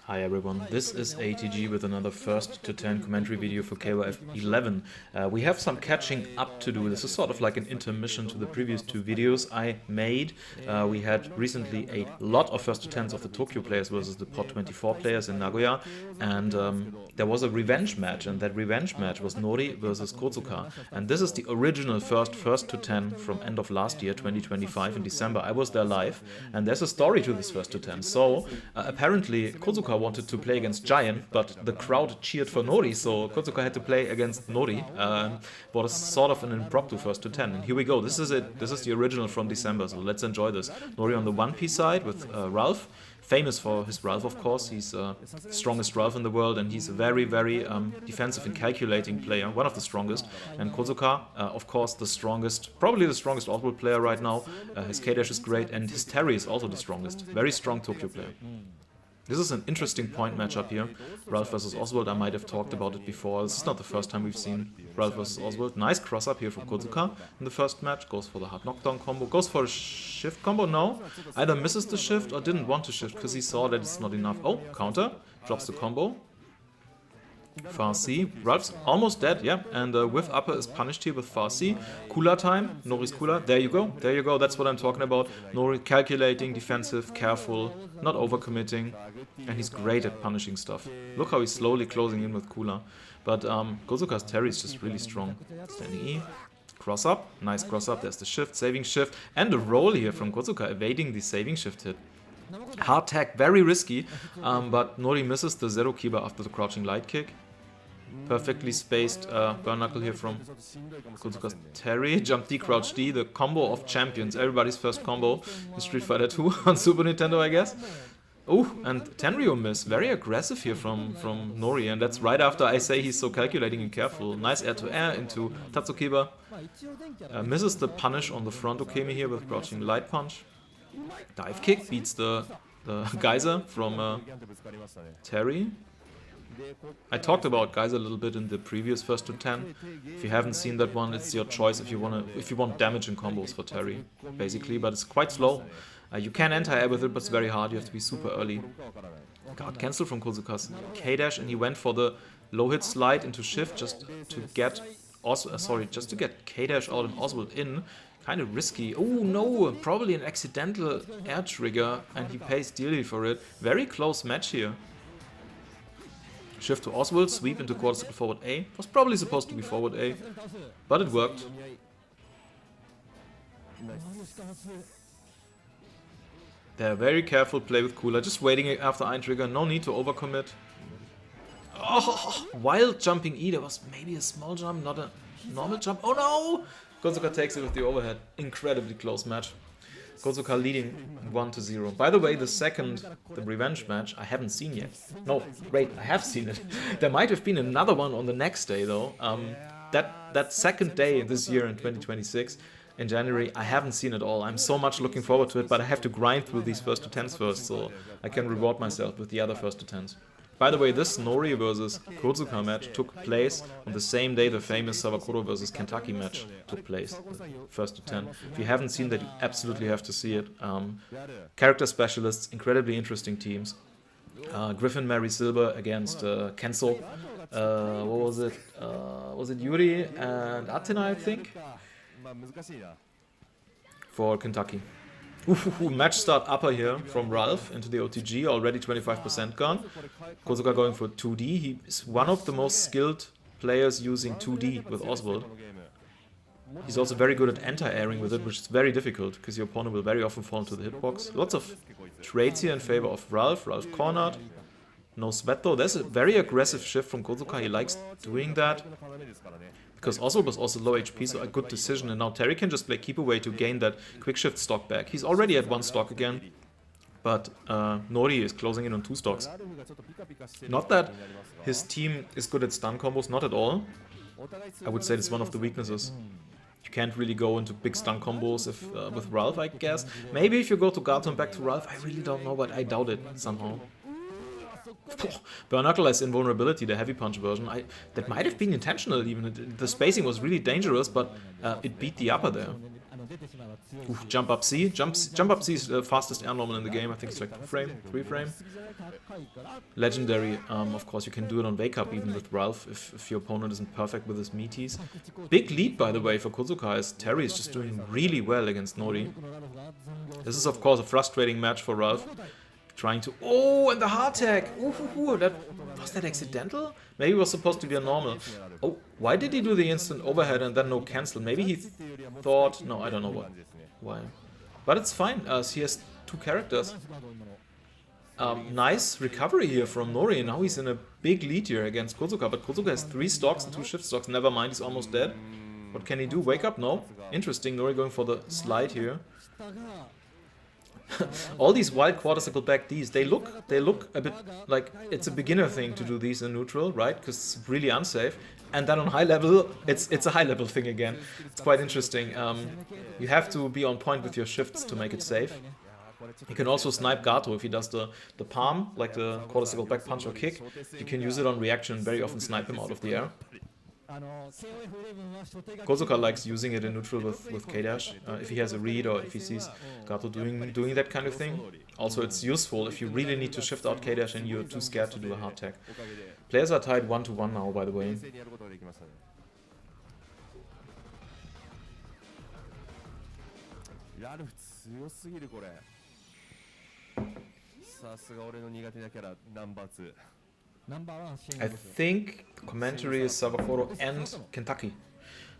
Hi everyone, this is ATG with another first to 10 commentary video for KOFXI. We have some catching up to do. This is sort of like an intermission to the previous two videos I made. We had recently a lot of first to 10s of the Tokyo players versus the ft10 players in Nagoya, and there was a revenge match, and that revenge match was Nori versus Kodsuka. And this is the original first to 10 from end of last year, 2025 in December. I was there live, and there's a story to this first to 10. So apparently Kodsuka wanted to play against Giant, but the crowd cheered for Nori, so Kodsuka had to play against Nori. What is sort of an impromptu first to 10. And here we go. This is it. This is the original from December, so let's enjoy this. Nori on the 1P side with Ralph. Famous for his Ralph, of course. He's strongest Ralph in the world, and he's a very, very defensive and calculating player, one of the strongest. And Kodsuka, of course, the strongest, probably the strongest Oswald player right now. His K-Dash is great, and his Terry is also the strongest. Very strong Tokyo player. This is an interesting point matchup here. Ralph versus Oswald, I might have talked about it before. This is not the first time we've seen Ralph versus Oswald. Nice cross-up here from Kodsuka in the first match. Goes for the hard knockdown combo. Goes for a shift combo, no. Either misses the shift or didn't want to shift because he saw that it's not enough. Oh, counter. Drops the combo. Far C. Ralph's almost dead, yeah. And with upper is punished here with Far C. Cooler time. Nori's cooler. There you go. There you go. That's what I'm talking about. Nori calculating, defensive, careful, not overcommitting. And he's great at punishing stuff. Look how he's slowly closing in with cooler. But Kodsuka's Terry is just really strong. Standing E. Cross up. Nice cross up. There's the shift, saving shift. And the roll here from Kodsuka evading the saving shift hit. Hard tag, very risky. But Nori misses the Zero Kiba after the crouching light kick. Perfectly spaced burn knuckle here from Kodsuka's Terry. Jump D, crouch D, the combo of champions. Everybody's first combo in Street Fighter 2 on Super Nintendo, I guess. Oh, and Tenryu miss. Very aggressive here from Nori, and that's right after I say he's so calculating and careful. Nice air-to-air into Tatsukiba. Misses the punish on the front Okami here with crouching light punch. Dive kick beats the Geyser from Terry. I talked about Geyser a little bit in the previous first to 10. If you haven't seen that one, it's your choice if you want damage in combos for Terry, basically, but it's quite slow. You can anti-air with it, but it's very hard. You have to be super early. Guard cancel from Kodsuka's K-Dash, and he went for the low hit slide into shift just to get just to get K-Dash out and Oswald in. Kind of risky. Oh no, probably an accidental air trigger, and he pays dearly for it. Very close match here. Shift to Oswald, sweep into quarter circle forward A. Was probably supposed to be forward A, but it worked. They're very careful play with cooler, just waiting after Ein trigger, no need to overcommit. Oh, wild jumping E, there was maybe a small jump, not a normal jump. Oh no! Kodsuka takes it with the overhead. Incredibly close match. Kodsuka leading 1-0. By the way, the revenge match, I haven't seen yet. No, wait, I have seen it. There might have been another one on the next day, though. That second day this year in 2026, in January, I haven't seen it all. I'm so much looking forward to it, but I have to grind through these first to 10s first, so I can reward myself with the other first to 10s. By the way, this Nori versus Kodsuka match took place on the same day the famous Sawakuro versus Kentucky match took place, first to 10. If you haven't seen that, you absolutely have to see it. Character specialists, incredibly interesting teams. Griffin, Mary Silver against Kensel. What was it? Was it Yuri and Athena, I think? For Kentucky. Ooh, match start upper here from Ralph into the OTG, already 25% gone. Kodsuka going for 2D. He is one of the most skilled players using 2D with Oswald. He's also very good at anti-airing with it, which is very difficult because your opponent will very often fall into the hitbox. Lots of trades here in favor of Ralph. Ralph cornered. No sweat though. There's a very aggressive shift from Kodsuka. He likes doing that. Because Oswald was also low HP, so a good decision. And now Terry can just play keep away to gain that quick shift stock back. He's already at 1 stock again, but Nori is closing in on 2 stocks. Not that his team is good at stun combos, not at all. I would say it's one of the weaknesses. You can't really go into big stun combos with Ralph, I guess. Maybe if you go to Gato and back to Ralph, I really don't know, but I doubt it somehow. Burn knuckle as invulnerability, the heavy punch version. That might have been intentional even. The spacing was really dangerous, but it beat the upper there. Oof, jump up C. Jump up C is the fastest air normal in the game. I think it's like 2 frame, 3 frame. Legendary, of course, you can do it on wake up even with Ralph if your opponent isn't perfect with his meaties. Big lead, by the way, for Kodsuka, as Terry is just doing really well against Nori. This is, of course, a frustrating match for Ralph. Trying to... Oh, and the hard tag! Ooh, was that accidental? Maybe it was supposed to be a normal. Oh, why did he do the instant overhead and then no cancel? Maybe he thought... No, I don't know why. But it's fine, as he has 2 characters. Nice recovery here from Nori. Now he's in a big lead here against Kodsuka. But Kodsuka has 3 stocks and 2 shift stocks. Never mind, he's almost dead. What can he do? Wake up? No. Interesting, Nori going for the slide here. All these wild quarter-circle back Ds, they look a bit like it's a beginner thing to do these in neutral, right? Because it's really unsafe. And then on high level, it's a high level thing again. It's quite interesting. You have to be on point with your shifts to make it safe. You can also snipe Gato if he does the palm, like the quarter-circle back punch or kick. You can use it on reaction and very often snipe him out of the air. Kodsuka likes using it in neutral with K-Dash, if he has a read or if he sees Gato doing that kind of thing. Also, it's useful if you really need to shift out K-Dash and you're too scared to do a hard tag. Players are tied 1-1 now, by the way. I think the commentary is Savakoro and Kentucky,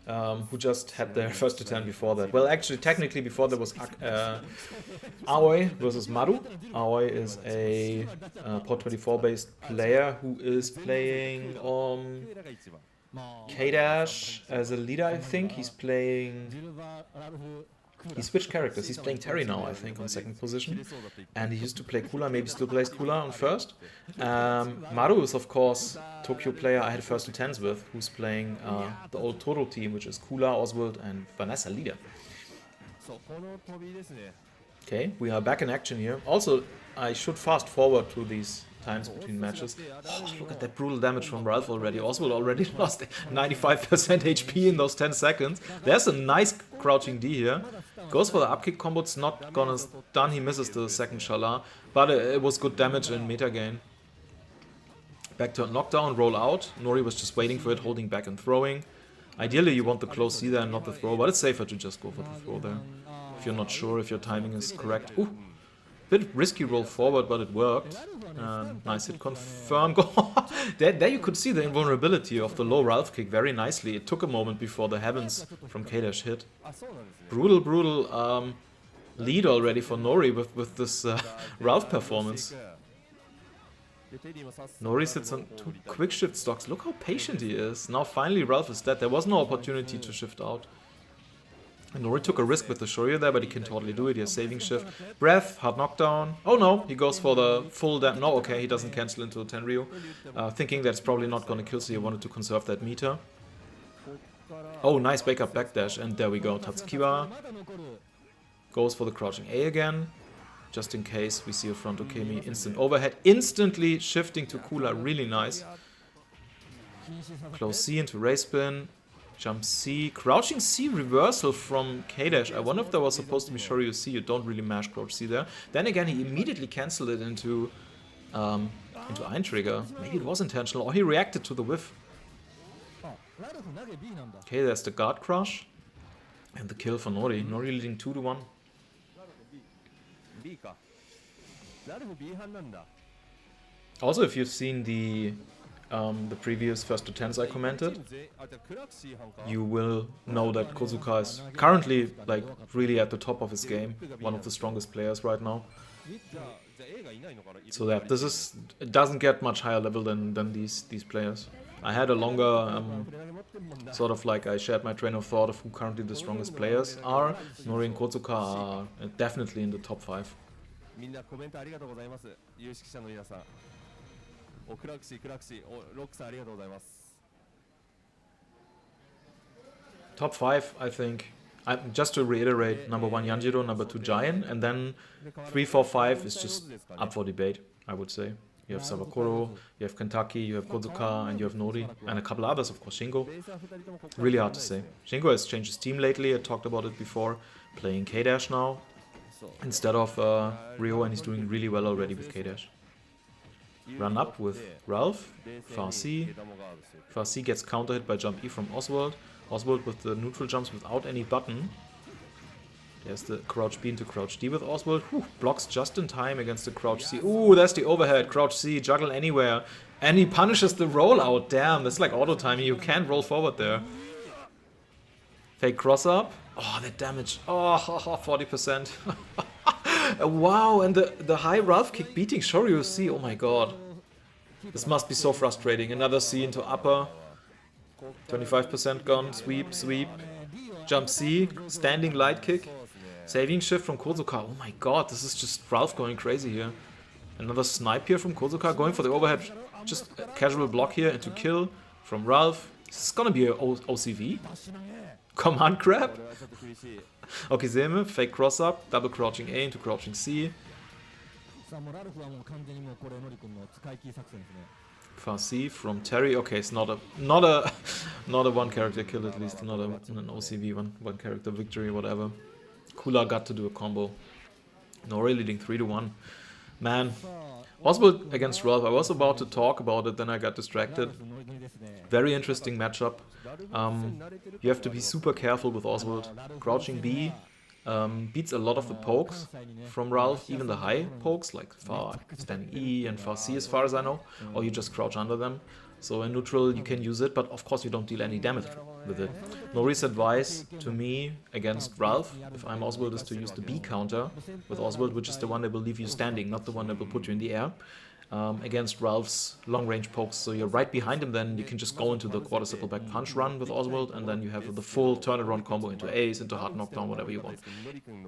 who just had their first to 10 before that. Well, actually, technically before there was Aoi versus Maru. Aoi is a Port 24 based player who is playing K-Dash as a leader, I think. He's playing... He switched characters. He's playing Terry now, I think, on second position. And he used to play Kula, maybe still plays Kula on first. Maru is, of course, Tokyo player I had first to 10s with, who's playing the old Toro team, which is Kula, Oswald, and Vanessa leader. Okay, we are back in action here. Also, I should fast forward to these times between matches. Oh, look at that brutal damage from Ralph already. Oswald already lost 95% HP in those 10 seconds. There's a nice crouching D here. Goes for the upkick combo. It's not gonna stun. He misses the second Shala. But it was good damage and meta gain. Back to a knockdown, roll out. Nori was just waiting for it, holding back and throwing. Ideally, you want the close C there and not the throw, but it's safer to just go for the throw there. If you're not sure if your timing is correct. Ooh. Bit risky roll forward, but it worked. Nice hit confirm. There you could see the invulnerability of the low Ralph kick very nicely. It took a moment before the heavens from K-Dash hit. Brutal lead already for Nori with this Ralph performance. Nori sits on 2 quick shift stocks. Look how patient he is. Now finally Ralph is dead. There was no opportunity to shift out. And Nori took a risk with the Shoryu there, but he can totally do it. He has saving shift. Breath, hard knockdown. Oh no, he goes for the full damage. No, okay, he doesn't cancel into Tenryu. Thinking that's probably not gonna kill, so he wanted to conserve that meter. Oh, nice wake up backdash, and there we go. Tatsukiwa goes for the crouching A again. Just in case we see a front Okemi. Instant overhead. Instantly shifting to Kula. Really nice. Close C into race spin. Jump C. Crouching C reversal from K-Dash. I wonder if there was supposed to be Shoryu C. You don't really mash crouch C there. Then again, he immediately cancelled it into Eintrigger. Maybe it was intentional, or he reacted to the whiff. Okay, there's the guard crush. And the kill for Nori. Nori leading 2-1. Also, if you've seen the previous first to 10s I commented, you will know that Kodsuka is currently like really at the top of his game, one of the strongest players right now. So that it doesn't get much higher level than these players. I had a longer sort of like I shared my train of thought of who currently the strongest players are. Nori and Kodsuka are definitely in the top 5. Top 5, I think. Just to reiterate, number 1 Yanjiro, number 2 Giant, and then 3, 4, 5 is just up for debate, I would say. You have Sabakoro, you have Kentucky, you have Kodsuka, and you have Nori, and a couple others, of course, Shingo. Really hard to say. Shingo has changed his team lately, I talked about it before, playing K-Dash now instead of Ryo, and he's doing really well already with K-Dash. Run up with Ralph, far C. Far C gets counter hit by jump E from Oswald. Oswald with the neutral jumps without any button. There's the crouch B into crouch D with Oswald. Whew, blocks just in time against the crouch C. Ooh, that's the overhead. Crouch C, juggle anywhere. And he punishes the rollout. Damn, that's like auto timing. You can't roll forward there. Fake cross up. Oh, that damage. Oh, 40%. Wow, and the high Ralph kick beating Shoryu C. Oh my god. This must be so frustrating. Another C into upper. 25% gone. Sweep, sweep. Jump C. Standing light kick. Saving shift from Kodsuka. Oh my god, this is just Ralph going crazy here. Another snipe here from Kodsuka. Going for the overhead. Just a casual block here into kill from Ralph. This is gonna be a OCV. Command grab. Okizeme, fake cross up, double crouching A into crouching C. Far C from Terry. Okay, it's not a one character kill, at least not an OCV one character victory, whatever. Kula got to do a combo. Nori leading 3-1. Man, Oswald against Ralph. I was about to talk about it, then I got distracted. Very interesting matchup. You have to be super careful with Oswald. Crouching B beats a lot of the pokes from Ralph, even the high pokes, like far standing E and far C as far as I know, or you just crouch under them. So in neutral you can use it, but of course you don't deal any damage with it. Nori's advice to me against Ralph, if I'm Oswald, is to use the B counter with Oswald, which is the one that will leave you standing, not the one that will put you in the air. Against Ralph's long-range pokes, so you're right behind him, then you can just go into the quarter circle back punch run with Oswald, and then you have the full turn-around combo into ace, into hard knockdown, whatever you want.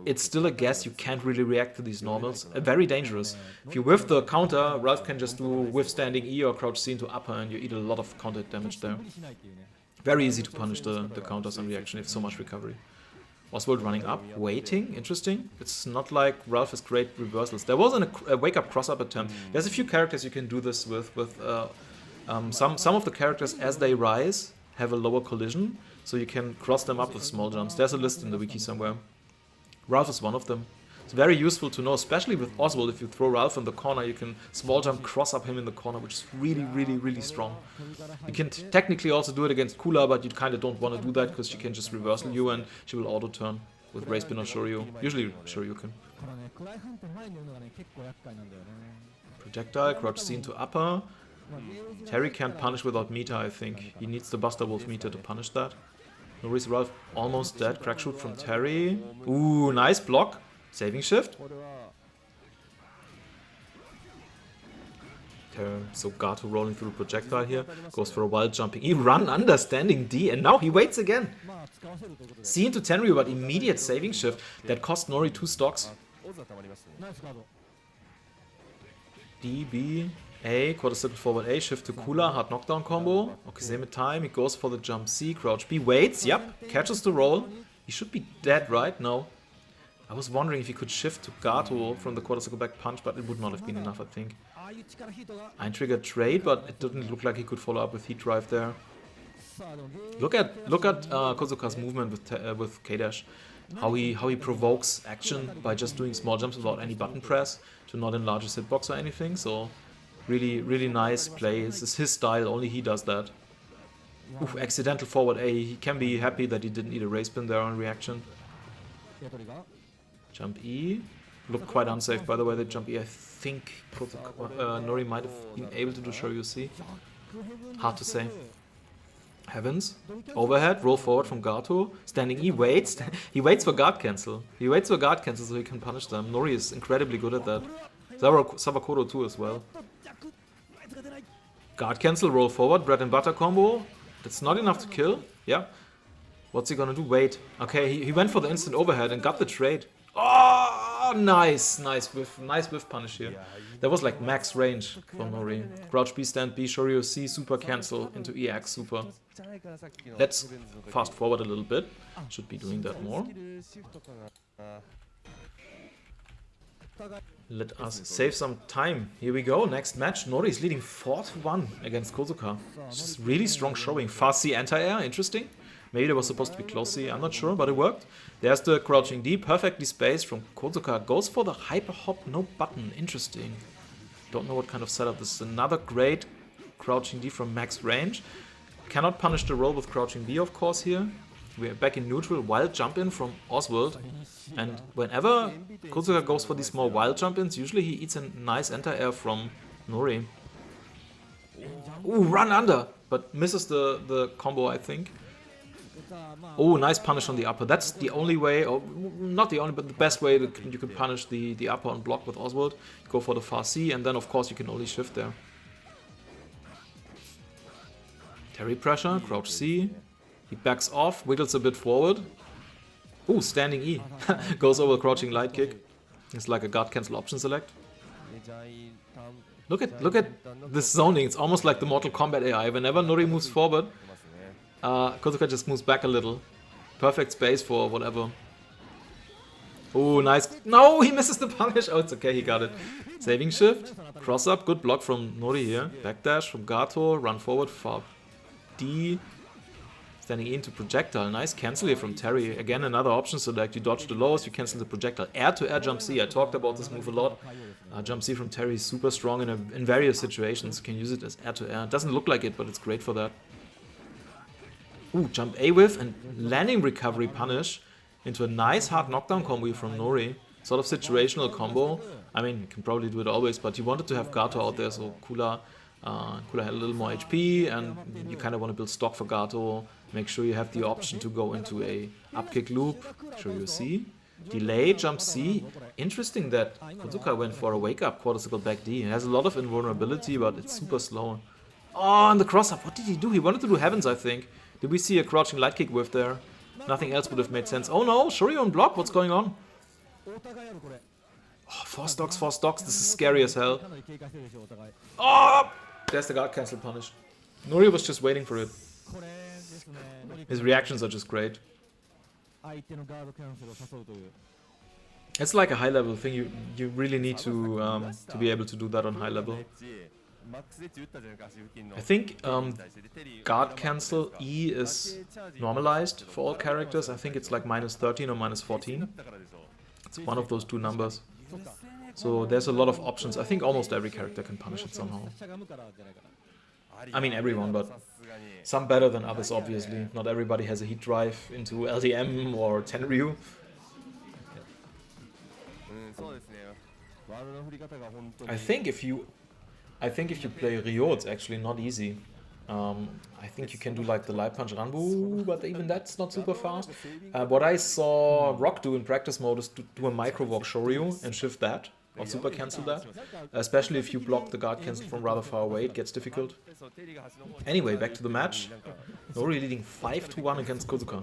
It's still a guess, you can't really react to these normals. Very dangerous. If you whiff the counter, Ralph can just do whiff standing E or crouch C into upper, and you eat a lot of counter damage there. Very easy to punish the counters and reaction if so much recovery. Oswald running up, waiting, interesting. It's not like Ralph has great reversals. There was a wake-up cross-up attempt. There's a few characters you can do this with some of the characters, as they rise, have a lower collision, so you can cross them up with small jumps. There's a list in the wiki somewhere. Ralph is one of them. It's very useful to know, especially with Oswald. If you throw Ralph in the corner, you can small jump cross up him in the corner, which is really, really, really strong. You can technically also do it against Kula, but you kind of don't want to do that because she can just reversal you and she will auto turn with race spin or Shoryu. Usually Shoryuken. Projectile, crouch C into upper. Terry can't punish without meter, I think. He needs the Buster Wolf meter to punish that. Nori's Ralph almost dead. Crack shoot from Terry. Ooh, nice block. Saving shift. So Gato rolling through projectile here. Goes for a wild jumping. He run under standing D and now he waits again. C into Tenryu, but immediate saving shift. That cost Nori 2 stocks. D, B, A, quarter circle forward A, shift to Kula, hard knockdown combo. Okay, same time. He goes for the jump C, crouch B, waits, yep, catches the roll. He should be dead, right? No. I was wondering if he could shift to Gato from the quarter circle back punch, but it would not have been enough, I think. Ein-trigger trade, but it didn't look like he could follow up with heat drive there. Look at Kodsuka's movement with K-Dash. How he provokes action by just doing small jumps without any button press to not enlarge his hitbox or anything. So really, really nice play. This is his style, only he does that. Oof, accidental forward A. He can be happy that he didn't eat a race spin there on reaction. Jump E. Looked quite unsafe, by the way, that jump E. I think Nori might have been able to do Shoryu C. Hard to say. Heavens. Overhead, roll forward from Gato. Standing E, waits. He waits for guard cancel. He waits for guard cancel so he can punish them. Nori is incredibly good at that. Sabakodo too as well. Guard cancel, roll forward, bread and butter combo. That's not enough to kill. Yeah. What's he gonna do? Wait. Okay, he went for the instant overhead and got the trade. Oh, nice whiff punish here. That was like max range from Nori. Crouch B, stand B, Shoryu C, super cancel into EX, super. Let's fast forward a little bit. Should be doing that more. Let us save some time. Here we go, next match. Nori is leading 4-1 against Kodsuka. Just really strong showing. Fast C anti-air, interesting. Maybe there was supposed to be close C, I'm not sure, but it worked. There's the crouching D, perfectly spaced from Kodsuka. Goes for the hyper hop, no button. Interesting. Don't know what kind of setup this is. Another great crouching D from max range. Cannot punish the roll with crouching B, of course, here. We're back in neutral. Wild jump in from Oswald. And whenever Kodsuka goes for these small wild jump ins, usually he eats a nice anti-air from Nori. Ooh, run under! But misses the combo, I think. Oh, nice punish on the upper. That's the only way, or not the only, but the best way that you can punish the upper on block with Oswald. Go for the far C, and then of course you can only shift there. Terry pressure, crouch C. He backs off, wiggles a bit forward. Ooh, standing E. Goes over crouching light kick. It's like a guard cancel option select. Look at this zoning. It's almost like the Mortal Kombat AI. Whenever Nori moves forward, Kodsuka just moves back a little. Perfect space for whatever. Oh, nice. No, he misses the punish. Oh, it's okay, he got it. Saving shift. Cross up. Good block from Nori here. Backdash from Gato. Run forward for D. Standing into projectile. Nice cancel here from Terry. Again, another option select. You dodge the lowest, you cancel the projectile. Air to air jump C. I talked about this move a lot. Jump C from Terry is super strong in various situations. You can use it as air to air. It doesn't look like it, but it's great for that. Ooh, jump A whiff and landing recovery punish into a nice hard knockdown combo from Nori. Sort of situational combo. I mean, you can probably do it always, but you wanted to have Gato out there, so Kula had a little more HP, and you kind of want to build stock for Gato. Make sure you have the option to go into a upkick loop. Show you a C. Delay, jump C. Interesting that Kodsuka went for a wake up quarter circle back D. It has a lot of invulnerability, but it's super slow. Oh, and the cross up. What did he do? He wanted to do heavens, I think. Did we see a crouching light kick whiff there? Nothing else would have made sense. Oh no, Shuri on block. What's going on? Oh, four stocks. This is scary as hell. Oh! There's the guard cancel punish. Nori was just waiting for it. His reactions are just great. It's like a high level thing. You really need to be able to do that on high level. I think guard cancel E is normalized for all characters. I think it's like -13 or -14. It's one of those two numbers. So there's a lot of options. I think almost every character can punish it somehow. I mean everyone, but some better than others obviously. Not everybody has a heat drive into LDM or Tenryu. I think if you play Ryo, it's actually not easy. I think you can do like the light punch Ranbu, but even that's not super fast. What I saw Rock do in practice mode is to do a micro walk Shoryu and shift that, or super cancel that. Especially if you block the guard cancel from rather far away, it gets difficult. Anyway, back to the match. Nori leading 5-1 against Kodsuka.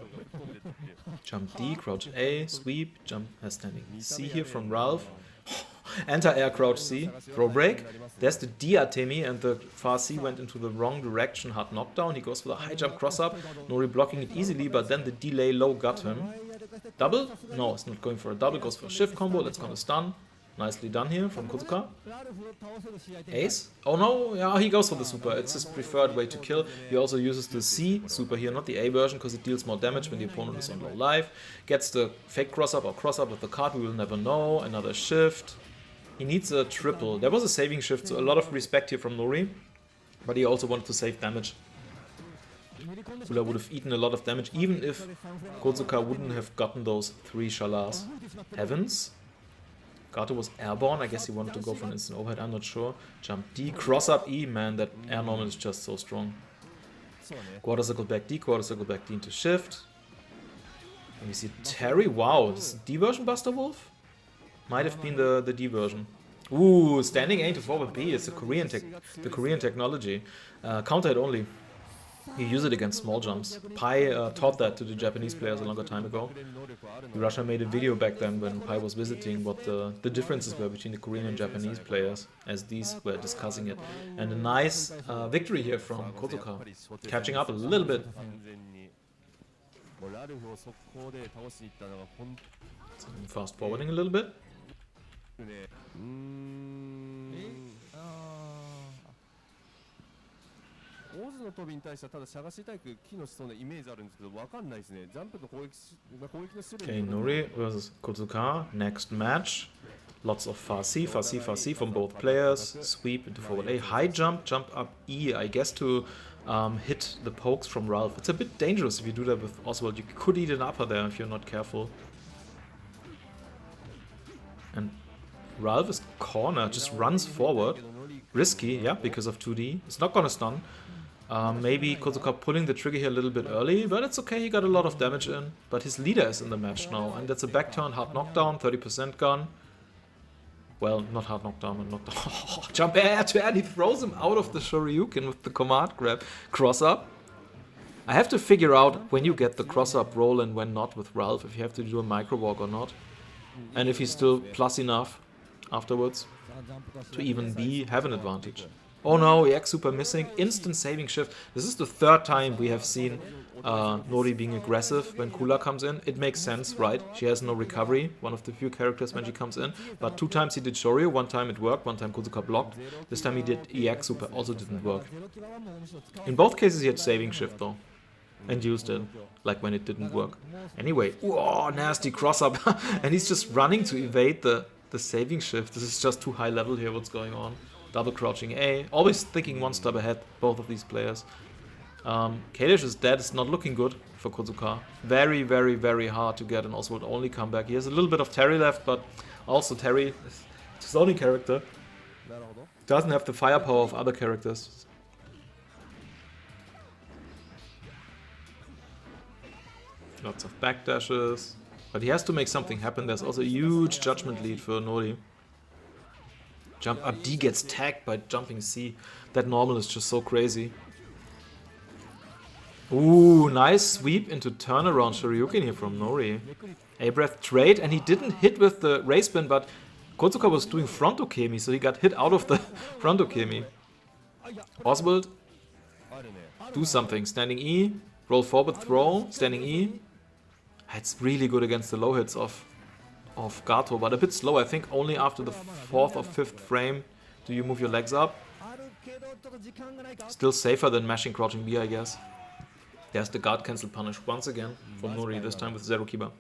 Jump D, crouch A, sweep, jump standing C here from Ralph. Anti-air crouch C, throw break. There's the D Atemi, and the far C went into the wrong direction, hard knockdown. He goes for the high jump cross up. Nori blocking it easily, but then the delay low got him. Double? No, it's not going for a double, goes for a shift combo. That's gonna stun. Nicely done here from Kodsuka. Ace? Oh no, yeah, he goes for the super. It's his preferred way to kill. He also uses the C super here, not the A version, because it deals more damage when the opponent is on low life. Gets the fake cross up or cross up with the card, we will never know. Another shift. He needs a triple. There was a saving shift, so a lot of respect here from Nori. But he also wanted to save damage. Kula would have eaten a lot of damage, even if Kodsuka wouldn't have gotten those 3 Shalas. Heavens. Gato was airborne. I guess he wanted to go for an instant overhead. I'm not sure. Jump D. Cross up E. Man, that air normal is just so strong. Quarter circle back D. Quarter circle back D into shift. And we see Terry. Wow. This is D version Buster Wolf? Might have been the D version. Ooh, standing A into forward B is the Korean technology. Counter hit only. You use it against small jumps. Pai taught that to the Japanese players a longer time ago. Russia made a video back then when Pai was visiting what the differences were between the Korean and Japanese players, as these were discussing it. And a nice victory here from Kodsuka, catching up a little bit. So fast forwarding a little bit. Okay, Nori versus Kodsuka, next match. Lots of far C from both players. Sweep into forward A, high jump, jump up E, I guess to hit the pokes from Ralph. It's a bit dangerous if you do that with Oswald. You could eat an upper there if you're not careful. And Ralph is cornered, just runs forward. Risky, yeah, because of 2D. It's not gonna stun. Maybe Kodsuka pulling the trigger here a little bit early, but it's okay, he got a lot of damage in. But his leader is in the match now, and that's a back turn, hard knockdown, 30% gun. Well, not hard knockdown, but knockdown. Jump air to air, he throws him out of the Shoryuken with the command grab. Cross up. I have to figure out when you get the cross up roll and when not with Ralph, if you have to do a micro walk or not. And if he's still plus enough afterwards to even have an advantage. Oh no, EX super missing, instant saving shift. This is the third time we have seen Nori being aggressive when Kula comes in. It makes sense, right? She has no recovery, one of the few characters when she comes in. But 2 times he did Shoryu, 1 time it worked, 1 time Kodsuka blocked. This time he did EX super, also didn't work. In both cases he had saving shift though. And used it, like when it didn't work. Anyway, oh, nasty cross up. And he's just running to evade the saving shift. This is just too high level here, what's going on. Double crouching A, always thinking 1 step ahead, both of these players. Kadish is dead, it's not looking good for Kodsuka. Very, very, very hard to get an Oswald only comeback. He has a little bit of Terry left, but also Terry is his only character. Doesn't have the firepower of other characters. Lots of backdashes. But he has to make something happen. There's also a huge judgment lead for Nori. Jump up D gets tagged by jumping C. That normal is just so crazy. Ooh, nice sweep into turnaround Shoryuken here from Nori. A-breath trade, and he didn't hit with the race spin, but Kodsuka was doing front okemi, so he got hit out of the front okemi. Oswald, do something. Standing E, roll forward, throw, standing E. It's really good against the low hits of Gato, but a bit slow. I think only after the 4th or 5th frame do you move your legs up. Still safer than mashing crouching B, I guess. There's the guard cancel punish once again from Nori, this time with Zero Kiba.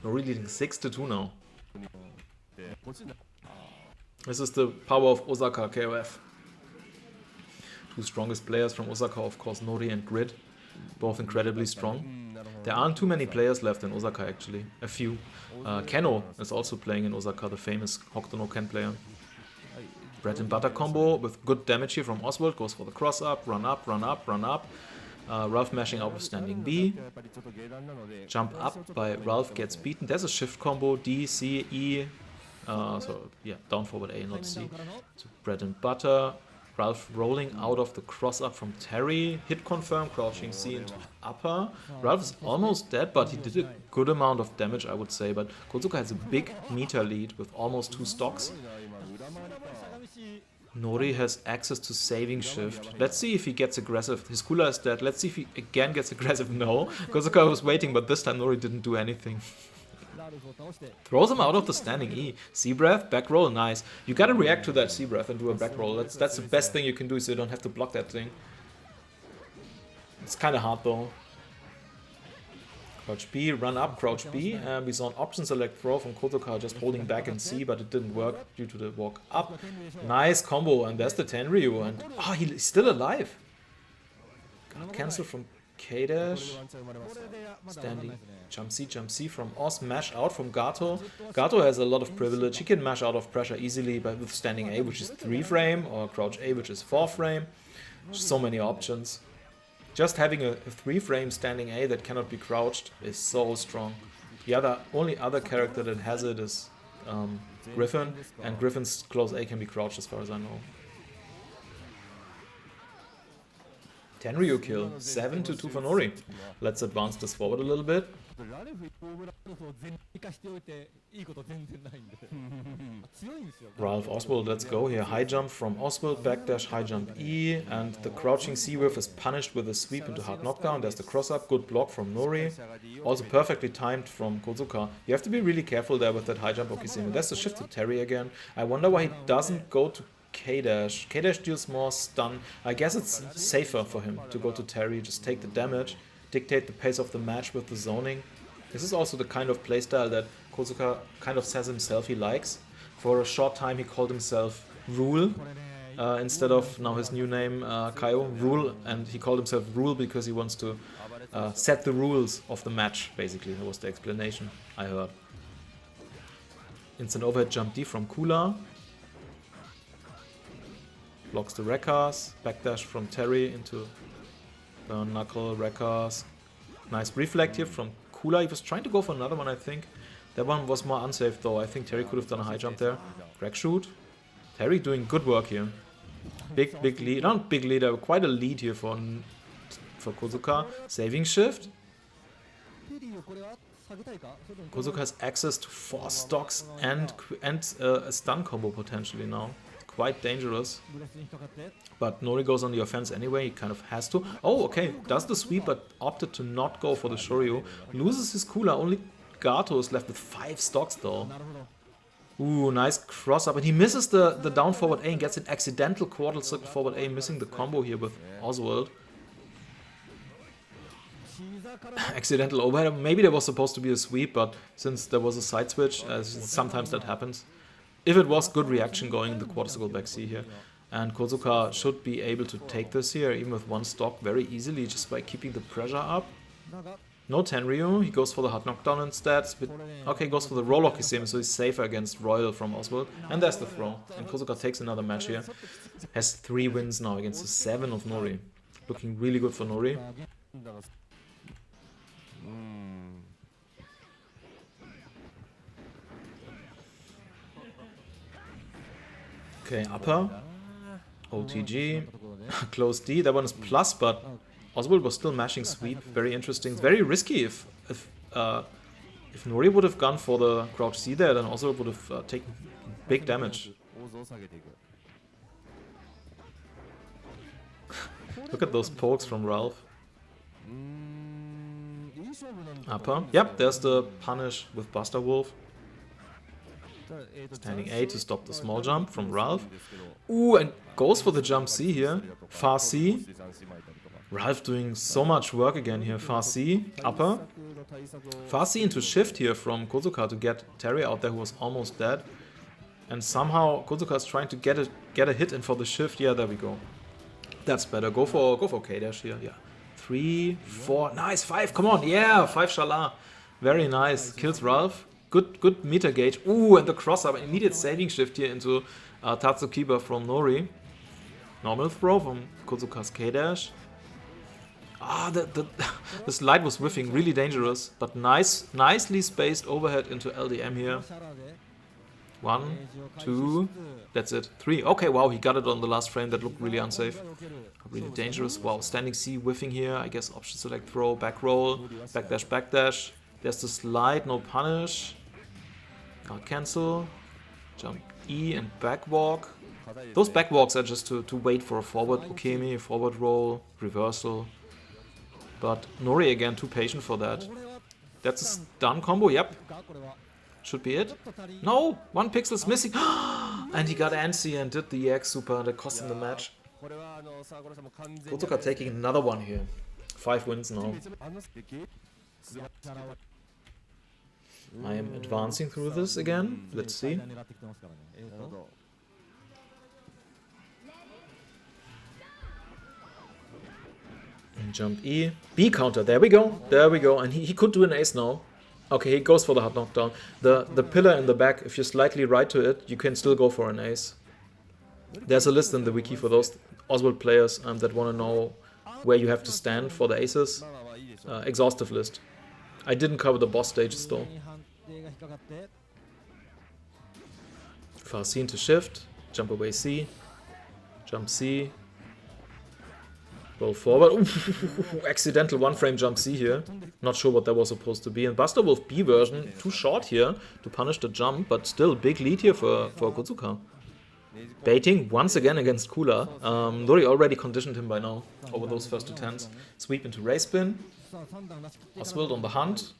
Nori leading 6-2 now. This is the power of Osaka KOF. 2 strongest players from Osaka, of course, Nori and Grid. Both incredibly strong. There aren't too many players left in Osaka, actually. A few. Keno is also playing in Osaka, the famous Hokuto no Ken player. Bread and butter combo with good damage here from Oswald. Goes for the cross up, run up, run up, run up. Ralph mashing out with standing B. Jump up by Ralph gets beaten. There's a shift combo, D, C, E. So yeah, down forward A, not C. So bread and butter. Ralph rolling out of the cross up from Terry. Hit confirm, crouching C into upper. Ralph is almost dead, but he did a good amount of damage, I would say. But Kodsuka has a big meter lead with almost 2 stocks. Nori has access to saving shift. Let's see if he gets aggressive. His cooler is dead. Let's see if he again gets aggressive. No. Kodsuka was waiting, but this time Nori didn't do anything. Throws him out of the standing E. C-breath, back roll, nice. You gotta react to that C-breath and do a back roll. That's the best thing you can do, so you don't have to block that thing. It's kinda hard though. Crouch B, run up, crouch B. And we saw an option select throw from Kodsuka just holding back in C, but it didn't work due to the walk up. Nice combo, and there's the Tenryu. And he's still alive. Guard cancel from K-dash. Standing jump C from Os, mash out from Gato. Gato has a lot of privilege. He can mash out of pressure easily by with standing A, which is 3 frame, or crouch A, which is 4 frame. So many options. Just having a 3 frame standing A that cannot be crouched is so strong. The only other character that has it is Griffin, and Griffin's close A can be crouched as far as I know. Tenryu kill, 7-2 for Nori. Let's advance this forward a little bit. Ralph Oswald, let's go here. High jump from Oswald, backdash, high jump E, and the crouching C-whiff is punished with a sweep into hard knockdown. There's the cross-up, good block from Nori. Also perfectly timed from Kodsuka. You have to be really careful there with that high jump Okiseme. There's the shift to Terry again. I wonder why he doesn't go to K-Dash. K-Dash deals more stun. I guess it's safer for him to go to Terry, just take the damage, dictate the pace of the match with the zoning. This is also the kind of playstyle that Kodsuka kind of says himself he likes. For a short time he called himself Rule, instead of now his new name, Kaio, Rule, and he called himself Rule because he wants to set the rules of the match, basically. That was the explanation I heard. Instant overhead jump D from Kula. Blocks the Rekkas. Backdash from Terry into Burn Knuckle, Rekkas. Nice reflect here from Kula. He was trying to go for another one, I think. That one was more unsafe though. I think Terry could have done a high jump there. Crack shoot. Terry doing good work here. Big lead. Not big lead, quite a lead here for Kodsuka. Saving shift. Kodsuka has access to 4 stocks and a stun combo potentially now. Quite dangerous. But Nori goes on the offense anyway, he kind of has to. Oh, okay, does the sweep but opted to not go for the Shoryu. Loses his Kula, only Gato is left with 5 stocks though. Ooh, nice cross up. And he misses the down forward A and gets an accidental quarter circle forward A, missing the combo here with Oswald. Accidental overhead. Maybe there was supposed to be a sweep, but since there was a side switch, sometimes that happens. If it was, good reaction going the quarter circle back C here. And Kodsuka should be able to take this here, even with 1 stock, very easily, just by keeping the pressure up. No Tenryu, he goes for the hard knockdown instead. Okay, goes for the roll lock, so he's safer against Royal from Oswald. And there's the throw. And Kodsuka takes another match here. Has 3 wins now against the 7 of Nori. Looking really good for Nori. Okay, upper. OTG. Close D. That one is plus, but Oswald was still mashing sweep. Very interesting. It's very risky. If Nori would have gone for the crouch C there, then Oswald would have taken big damage. Look at those pokes from Ralph. Upper. Yep, there's the punish with Buster Wolf. Standing A to stop the small jump from Ralph. Ooh, and goes for the jump C here. Far C. Ralph doing so much work again here. Far C, upper. Far C into shift here from Kodsuka to get Terry out there, who was almost dead. And somehow Kodsuka is trying to get a hit in for the shift. Yeah, there we go. That's better. Go for K-Dash here. Yeah. 3, 4, nice, 5, come on, yeah, 5 Shala. Very nice. Kills Ralph. Good meter gauge. Ooh, and the cross up, immediate saving shift here into Tatsukiba from Nori. Normal throw from Kodsuka's K-Dash. Ah, the slide was whiffing, really dangerous, but nicely spaced overhead into LDM here. 1, 2, that's it. 3. Okay, wow, he got it on the last frame. That looked really unsafe. Really dangerous. Wow, standing C whiffing here. I guess option select throw, back roll, backdash, backdash. There's the slide, no punish. Guard cancel. Jump E and back walk. Those back walks are just to wait for a forward Ukemi, forward roll, reversal. But Nori again, too patient for that. That's a stun combo, yep. Should be it. No! 1 pixel's missing. And he got antsy and did the EX super that cost him the match. Kodsuka taking another one here. 5 wins now. I am advancing through this again. Let's see. And jump E. B counter. There we go. There we go. And he could do an ace now. Okay, he goes for the hard knockdown. The pillar in the back, if you're slightly right to it, you can still go for an ace. There's a list in the wiki for those Oswald players that want to know where you have to stand for the aces. Exhaustive list. I didn't cover the boss stages though. Far C into shift, jump away C, jump C, roll forward. Ooh, accidental 1-frame jump C here. Not sure what that was supposed to be. And Buster Wolf B version, too short here to punish the jump, but still big lead here for Kodsuka. Baiting once again against Kula. Nori already conditioned him by now over those first 2 tens. Sweep into race spin. Oswald on the hunt.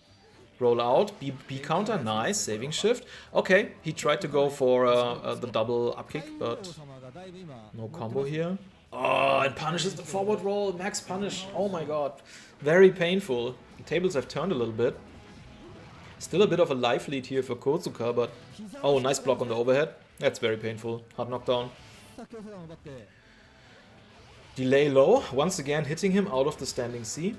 Roll out, B counter, nice, saving shift. Okay, he tried to go for the double up kick, but no combo here. Oh, it punishes the forward roll, max punish, oh my god. Very painful. The tables have turned a little bit. Still a bit of a life lead here for Kodsuka, but... Oh, nice block on the overhead. That's very painful. Hard knockdown. Delay low, once again hitting him out of the standing C.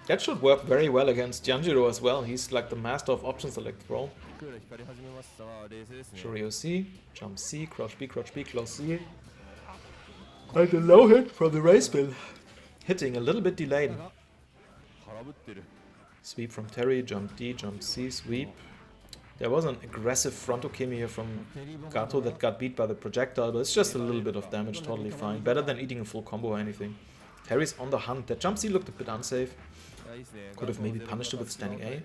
That should work very well against Yanjiro as well. He's like the master of option select throw. Shoryu C, jump C, crouch B, close C. And a low hit from the race spin. Hitting a little bit delayed. Sweep from Terry, jump D, jump C, sweep. There was an aggressive front Okemi here from Gato that got beat by the projectile, but it's just a little bit of damage, totally fine. Better than eating a full combo or anything. Terry's on the hunt. That jump C looked a bit unsafe. Could have maybe punished it with standing A.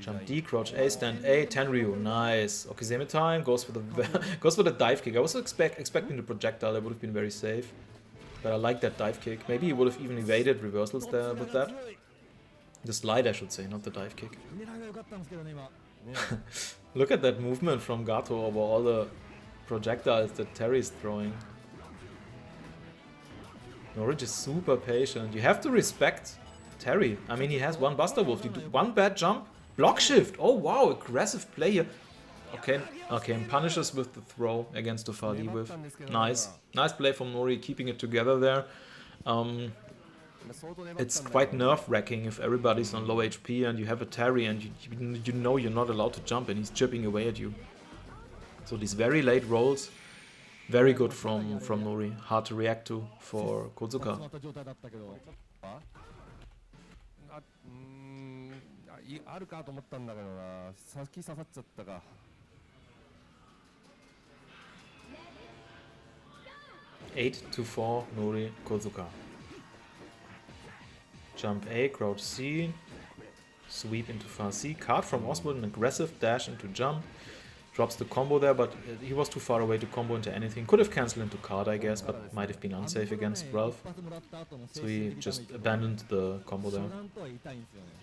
Jump D, crouch A, stand A, Tenryu, nice. Okay, same time, goes for the dive kick. I was expecting the projectile, that would have been very safe. But I like that dive kick. Maybe he would have even evaded reversals there with that. The slide, I should say, not the dive kick. Look at that movement from Gato over all the projectiles that Terry's throwing. Nori is super patient. You have to respect Terry. I mean, he has one Buster Wolf. You do one bad jump, block shift. Oh wow, aggressive play here. Okay, and punishes with the throw against the Fadi with. Nice. Nice play from Nori, keeping it together there. It's quite nerve-wracking if everybody's on low HP and you have a Terry and you know you're not allowed to jump and he's chipping away at you. So these very late rolls, very good from Nori. Hard to react to for Kodsuka. 8-4 Nori Kodsuka. Jump A, crouch C, sweep into far C. Card from Oswald, an aggressive dash into jump. Drops the combo there, but he was too far away to combo into anything. Could have cancelled into card, I guess, but might have been unsafe against Ralph. So he just abandoned the combo there.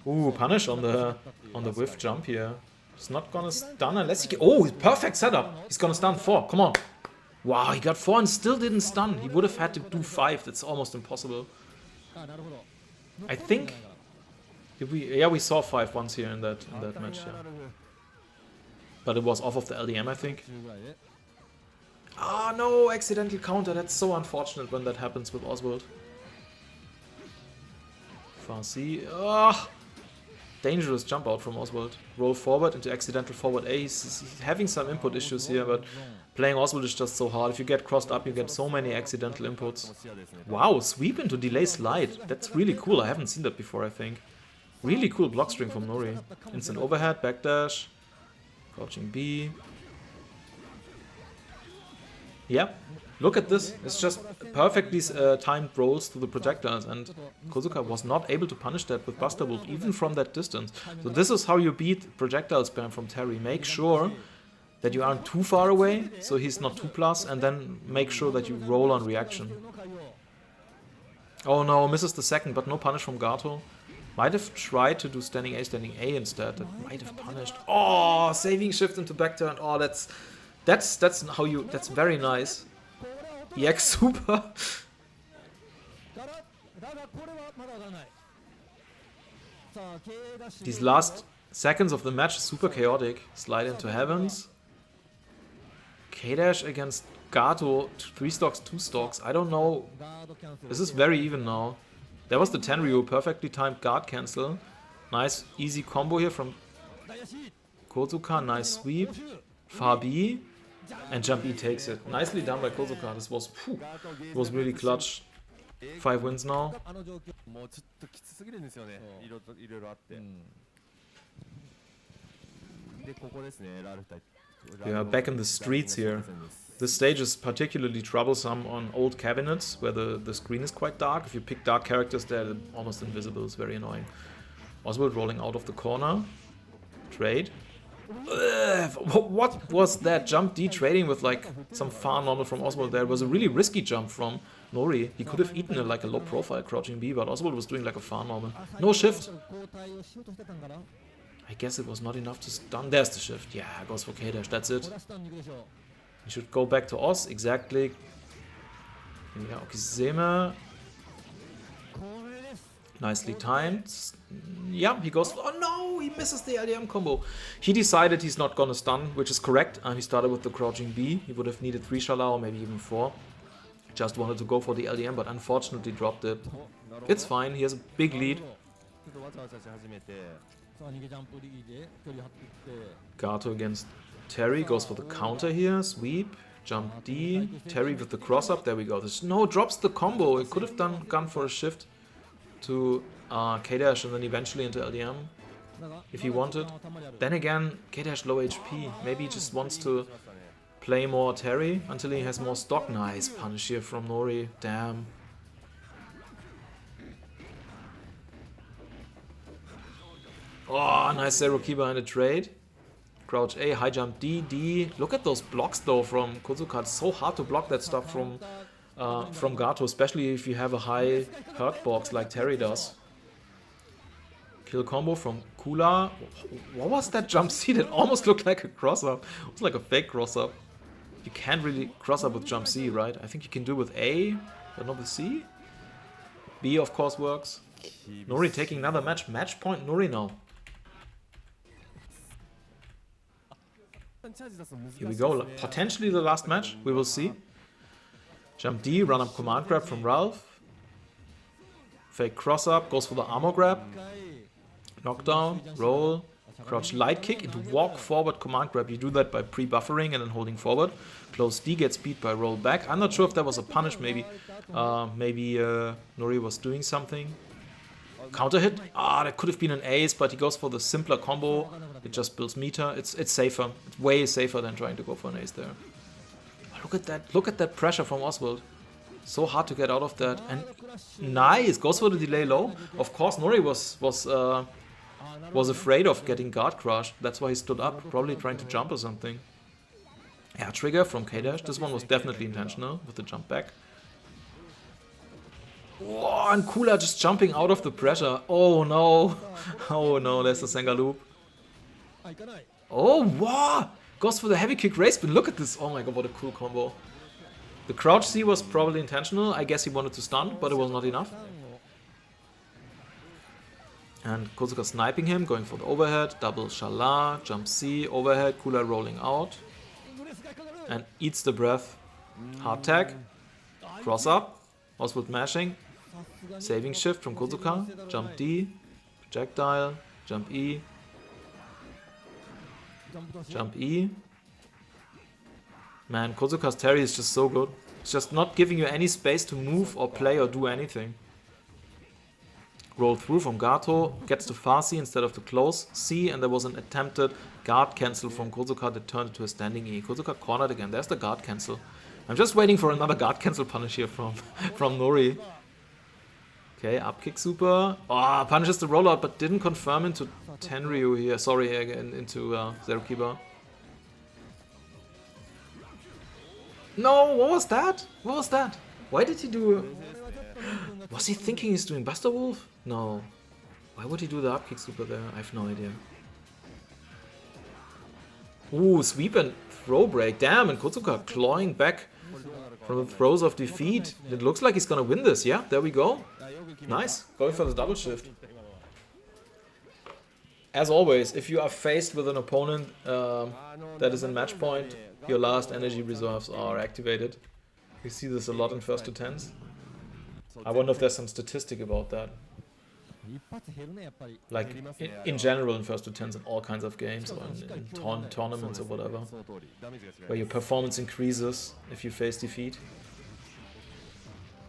Ooh, punish on the whiff jump here. He's not gonna stun unless he... Oh, perfect setup! He's gonna stun 4, come on! Wow, he got 4 and still didn't stun. He would have had to do 5, that's almost impossible. I think... we saw 5 once here in that match, yeah. But it was off of the LDM, I think. Ah, no, accidental counter. That's so unfortunate when that happens with Oswald. Far C. Ah, dangerous jump out from Oswald. Roll forward into accidental forward A. He's having some input issues here, but playing Oswald is just so hard. If you get crossed up, you get so many accidental inputs. Wow, sweep into delay slide. That's really cool. I haven't seen that before, I think. Really cool block string from Nori. Instant overhead, backdash. Crouching B. Yeah, look at this. It's just perfectly timed rolls to the projectiles, and Kodsuka was not able to punish that with Buster Wolf, even from that distance. So this is how you beat projectile spam from Terry. Make sure that you aren't too far away, so he's not 2+, and then make sure that you roll on reaction. Oh no, misses the second, but no punish from Gato. Might have tried to do standing A instead. That might have punished. Oh, saving shift into back turn. Oh, that's how you. That's very nice. EX super. These last seconds of the match super chaotic. Slide into heavens. K-dash against Gato. 3 stocks, 2 stocks. I don't know. This is very even now. There was the Tenryu, perfectly timed guard cancel. Nice, easy combo here from Kodsuka. Nice sweep. Far B. And jump E takes it. Nicely done by Kodsuka. This was, it was really clutch. 5 wins now. We are back in the streets here. This stage is particularly troublesome on old cabinets, where the screen is quite dark. If you pick dark characters, they're almost invisible. It's very annoying. Oswald rolling out of the corner. Trade. What was that? Jump D trading with like some far normal from Oswald there. It was a really risky jump from Nori. He could have eaten like a low profile crouching B, but Oswald was doing like a far normal. No shift. I guess it was not enough to stun. There's the shift. Yeah, goes for K-Dash. That's it. He should go back to Os. Exactly. Yeah, Okizeme. Nicely timed. Yeah, he goes... Oh no, he misses the LDM combo. He decided he's not gonna stun, which is correct. He started with the crouching B. He would have needed 3 Shala or maybe even 4. Just wanted to go for the LDM, but unfortunately dropped it. It's fine, he has a big lead. Gato against Terry, goes for the counter here. Sweep, jump D. Terry with the cross up, there we go. There's no drops the combo. It could have gone for a shift to K-Dash and then eventually into LDM if he wanted. Then again, K-Dash low HP. Maybe he just wants to play more Terry until he has more stock. Nice punish here from Nori. Damn. Oh, nice zero key behind the trade. Crouch A, high jump D, D. Look at those blocks though from Kodsuka. It's so hard to block that stuff from Gato, especially if you have a high hurt box like Terry does. Kill combo from Kula. What was that jump C? That almost looked like a cross-up. It was like a fake cross-up. You can't really cross-up with jump C, right? I think you can do with A, but not with C. B, of course, works. Nori taking another match. Match point Nori now. Here we go. Potentially the last match. We will see. Jump D, run up command grab from Ralph. Fake cross up, goes for the armor grab. Knockdown, roll, crouch light kick into walk forward command grab. You do that by pre-buffering and then holding forward. Close D gets beat by roll back. I'm not sure if that was a punish, maybe. Maybe Nori was doing something. Counter hit. That could have been an ace, but he goes for the simpler combo. It just builds meter. It's safer. It's way safer than trying to go for an ace there. Look at that! Look at that pressure from Oswald. So hard to get out of that. And nice, goes for the delay low. Of course, Nori was afraid of getting guard crushed. That's why he stood up, probably trying to jump or something. Yeah, trigger from K-Dash. This one was definitely intentional with the jump back. Oh, and Kula just jumping out of the pressure. Oh no! Oh no! There's the Senga loop. Oh wow! Goes for the heavy kick race spin. Look at this. Oh my god, what a cool combo. The crouch C was probably intentional. I guess he wanted to stun, but it was not enough. And Kodsuka sniping him, going for the overhead. Double Shala, jump C, overhead, Kula rolling out. And eats the breath. Hard tag. Cross up. Oswald mashing. Saving shift from Kodsuka. Jump D. Projectile. Jump E. Jump E. Man, Kodsuka's Terry is just so good. It's just not giving you any space to move or play or do anything. Roll through from Gato, gets to far C instead of the close C, and there was an attempted guard cancel from Kodsuka that turned into a standing E. Kodsuka cornered again. There's the guard cancel. I'm just waiting for another guard cancel punish here from Nori. Okay, up kick super. Punishes the rollout, but didn't confirm into Tenryu here. Sorry, again, into Zerukiba. No, what was that? What was that? Why did he do... Was he thinking he's doing Buster Wolf? No. Why would he do the up kick super there? I have no idea. Ooh, sweep and throw break. Damn, and Kodsuka clawing back from the throes of defeat. It looks like he's gonna win this. Yeah, there we go. Nice. Going for the double shift. As always, if you are faced with an opponent that is in match point, your last energy reserves are activated. We see this a lot in first to tens. I wonder if there's some statistic about that. Like in general in first to tens in all kinds of games or in tournaments or whatever. Where your performance increases if you face defeat.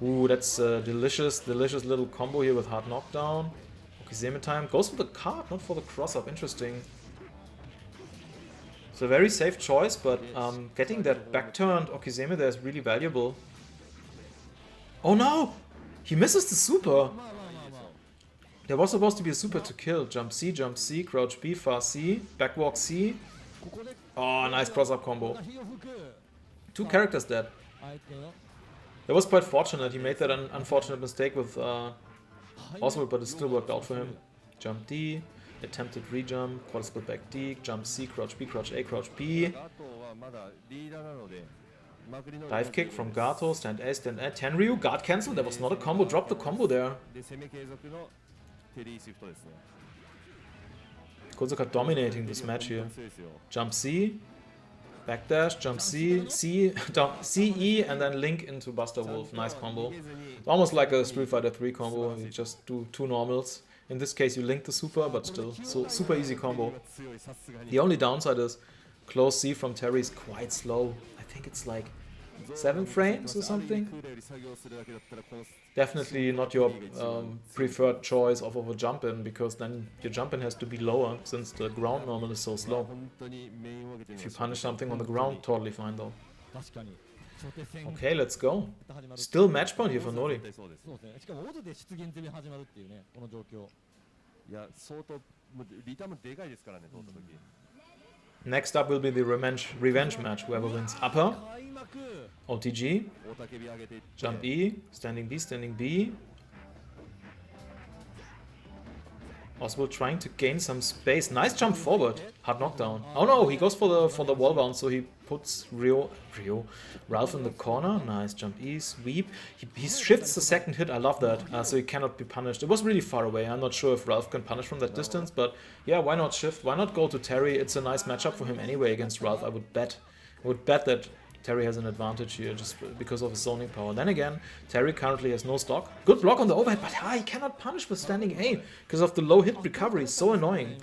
Ooh, that's a delicious little combo here with hard knockdown. Okizeme time. Goes for the card, not for the cross-up. Interesting. It's a very safe choice, but getting that back-turned Okizeme there is really valuable. Oh no! He misses the super! There was supposed to be a super to kill. Jump C, crouch B, fast C, backwalk C. Oh, nice cross-up combo. 2 characters dead. That was quite fortunate. He made that an unfortunate mistake with Oswald, but it still worked out for him. Jump D, attempted rejump, quarter split back D, jump C, crouch B, crouch A, crouch B. Dive kick from Gato, stand A, stand A. Tenryu, guard cancel. There was not a combo. Drop the combo there. Kodsuka dominating this match here. Jump C, backdash, jump C, C, E, and then link into Buster Wolf. Nice combo. Almost like a Street Fighter 3 combo. You just do 2 normals. In this case, you link the super, but still, so super easy combo. The only downside is close C from Terry is quite slow. I think it's like 7 frames or something. Definitely not your preferred choice of a jump in, because then your jump in has to be lower since the ground normal is so slow. If you punish something on the ground, totally fine though. Okay, let's go. Still match point here for Nori. Next up will be the revenge match. Whoever wins upper, OTG, jump E, standing B. Oswald trying to gain some space. Nice jump forward. Hard knockdown. Oh no, he goes for the wall bounce, so he puts Ralph in the corner. Nice jump E, sweep. He shifts the second hit. I love that. So he cannot be punished. It was really far away. I'm not sure if Ralph can punish from that distance, but yeah, why not shift? Why not go to Terry? It's a nice matchup for him anyway against Ralph. I would bet that Terry has an advantage here just because of his zoning power. Then again, Terry currently has no stock. Good block on the overhead, but he cannot punish with standing A because of the low hit recovery. So annoying.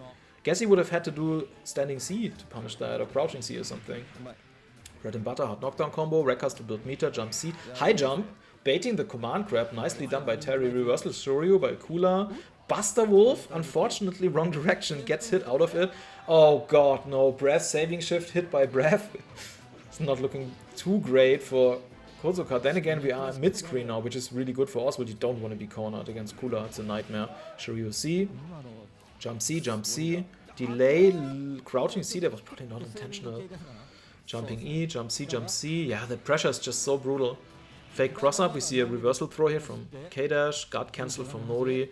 Guess he would have had to do standing C to punish that, or crouching C or something. Bread and butter, hard knockdown combo, Rekkas to build meter, jump C, high jump, baiting the command grab, nicely done by Terry, reversal Shoryu by Kula. Buster Wolf, unfortunately wrong direction, gets hit out of it. Oh god, no, Breath saving shift hit by Breath. It's not looking too great for Kodsuka. Then again, we are mid-screen now, which is really good for Oswald. You don't want to be cornered against Kula, it's a nightmare. Shoryu C, jump C, delay, crouching C, that was probably not intentional. Jumping E, jump C, yeah, the pressure is just so brutal. Fake cross-up, we see a reversal throw here from K-Dash, guard cancel from Nori.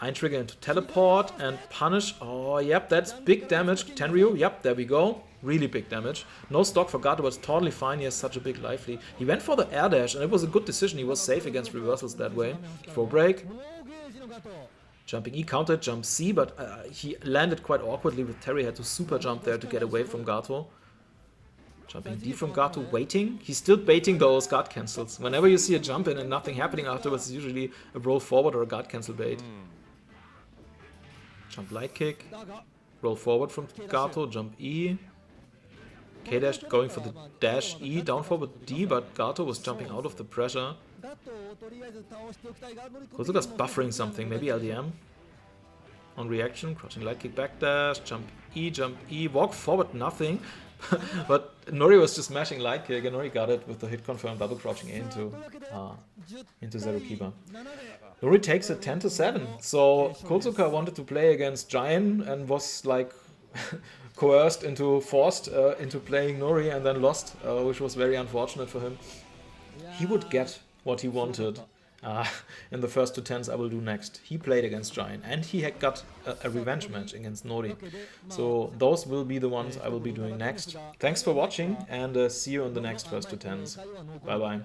Ein trigger into teleport and punish. Oh, yep, that's big damage. Tenryu, yep, there we go. Really big damage. No stock for Gato, but it's totally fine. He has such a big life lead. He went for the air dash, and it was a good decision. He was safe against reversals that way. Throw break. Jumping E, countered, jump C, but he landed quite awkwardly with Terry. Had to super jump there to get away from Gato. Jumping D from Gato, waiting. He's still baiting those guard cancels. Whenever you see a jump in and nothing happening afterwards, it's usually a roll forward or a guard cancel bait. Jump light kick, roll forward from Gato, jump E, K-Dash going for the dash E, down forward D, but Gato was jumping out of the pressure. Kodsuka's buffering something, maybe LDM. On reaction, crouching light kick backdash, jump E, walk forward, nothing. But Nori was just mashing light kick and Nori got it with the hit confirm double crouching into Zero Kiba. Nori takes it 10-7. So Kodsuka wanted to play against Giant and was like forced into playing Nori and then lost, which was very unfortunate for him. He would get what he wanted in the first 2 tens I will do next. He played against Giant and he had got a revenge match against Nori. So those will be the ones I will be doing next. Thanks for watching and see you in the next first 2 tens. Bye bye.